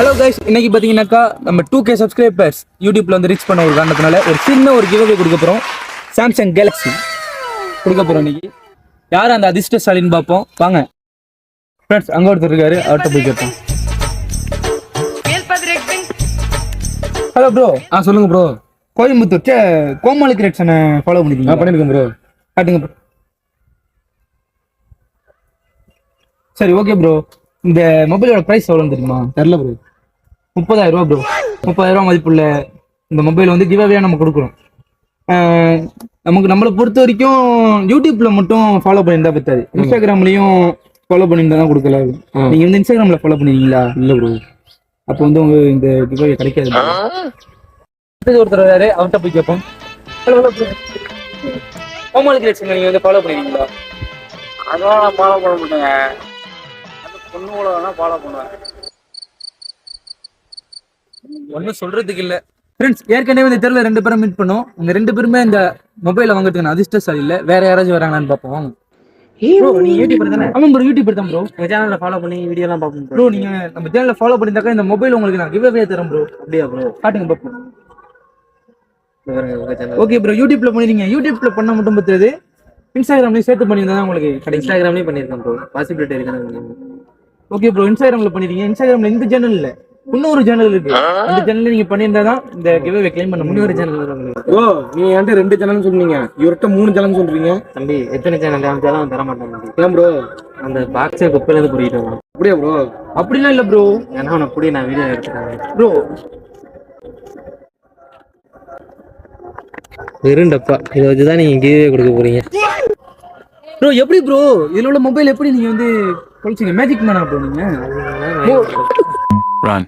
Hello guys, இன்னைக்கு பார்த்தீங்கன்னாக்கா நம்ம 2K சப்ஸ்கிரைபர்ஸ் யூடியூப்ல வந்து ரீச் பண்ண ஒரு காரணத்தினால ஒரு சின்ன ஒரு கிவ்அவே கொடுக்க போகிறோம். சாம்சங் கேலக்ஸி கொடுக்க போகிறோம் இன்னைக்கு. யார் அந்த அதிர்ஷ்டசாலின்னு பார்ப்போம் வாங்க. ஃப்ரெண்ட்ஸ், அங்கே ஒருத்தர் இருக்காரு, அவர்கிட்ட போய் கேட்போம். Hello bro. சொல்லுங்க ப்ரோ. கோயம்புத்தூர் கோமாளி கிரியேஷனை ஃபாலோ பண்ணிருக்கீங்க? பண்ணிருக்கேன் ப்ரோ. காட்டுங்க ப்ரோ. சரி, ஓகே ப்ரோ. இந்த மொபைலோட ப்ரைஸ் எவ்வளோன்னு தெரியுமா? தெரியல ப்ரோ. 30,000 ரூபா ப்ரோ. 30,000 ரூபா மதிப்புள்ள இந்த மொபைல் வந்து கிவ்அவே நம்ம கொடுக்குறோம். நம்மளை பொறுத்த வரைக்கும் யூடியூப்ல மட்டும் ஃபாலோ பண்ணியிருந்தா பத்தாது, இன்ஸ்டாகிராம்லயும் ஃபாலோ பண்ணியிருந்தா தான் கொடுக்கல. நீங்க வந்து இன்ஸ்டாகிராம்ல ஃபாலோ பண்ணிருக்கீங்களா? இல்ல ப்ரோ. அப்போ வந்து உங்க இந்த கிவ்அவே கிடைக்காது. ஒருத்தர் வராரு, அவர்கிட்ட போய் கேட்போம். ஹலோ ப்ரோ, கோமாளி கிரியேஷன் நீங்க வந்து ஃபாலோ பண்ணிருக்கீங்களா? அதெல்லாம் நான் ஃபாலோ பண்ண மாட்டேங்க. அந்த பொண்ணுங்கள வேணா ஃபாலோ பண்ணுவேன். ஒன்றும் சொல்றதுக்கு இல்லை ஃப்ரெண்ட்ஸ். ஏற்கனவே இந்த தெருவில் 2 பேரும் மீட் பண்ணோம். இந்த 2 பேருமே இந்த மொபைலை வாங்குறதுக்கு அதிர்ஷ்டசாலி இல்லை. வேற யாராச்சும் வராங்களான்னு பார்ப்போம் வாங்க. ப்ரோ, நீங்க யூடியூபர் தானே? ஆமாம் ப்ரோ, யூடியூபர் தான் ப்ரோ. உங்க சேனல்ல ஃபாலோ பண்ணி வீடியோலாம் பார்ப்போம் ப்ரோ. நீங்க நம்ம சேனல்ல ஃபாலோ பண்ணிருந்தாக்கா இந்த மொபைல் உங்களுக்கு நான் கிவ்அவே தரேன் ப்ரோ. அப்படியா ப்ரோ? காட்டுங்க பார்ப்போம். உங்க சேனல் ஓகே ப்ரோ, யூடியூப்ல பண்ணிருக்கீங்க. யூடியூப்ல பண்ண மட்டும் பத்தாது, இன்ஸ்டாகிராம்லயும் சேர்த்து பண்ணியிருந்தா உங்களுக்கு கிடைக்கும். இன்ஸ்டாகிராம்லயும் பண்ணிருக்கேன் ப்ரோ. பாசிபிலிட்டி இருக்கு. ஓகே ப்ரோ, இன்ஸ்டாகிராம்ல பண்ணிருக்கீங்க. இன்ஸ்டாகிராம்ல இந்த சேனல் இல்ல, இன்னொரு சேனல் இருக்கு. அந்த சேனல்ல நீங்க பண்ணியிருந்தா தான் இந்த கிவ்அவே கிளைம் பண்ண முடியும். இன்னொரு சேனல் வரும் ப்ரோ, நீங்க என்கிட்ட 2 சேனல் சொன்னீங்க, இவர்கிட்ட 3 சேனல் சொல்றீங்க. தம்பி. எத்தனை சேனல் அமைச்சாலும் தர மாட்டேன் தம்பி. ஏன் ப்ரோ? அந்த பாக்ஸை குப்பையில இருந்து புரியிட்டு வரும். அப்படியா ப்ரோ? அப்படிலாம் இல்ல ப்ரோ. ஏன்னா உனக்கு புரிய நான் வீடியோ எடுத்துக்கிறேன் ப்ரோ. வெறுண்டப்பா இதை வச்சுதான் நீங்க கிவ்அவே கொடுக்க போறீங்க ப்ரோ. எப்படி ப்ரோ இதுல உள்ள மொபைல் எப்படி நீங்க வந்து தொலைச்சிங்க? மேஜிக் மேனா ப்ரோ நீங்க? Run.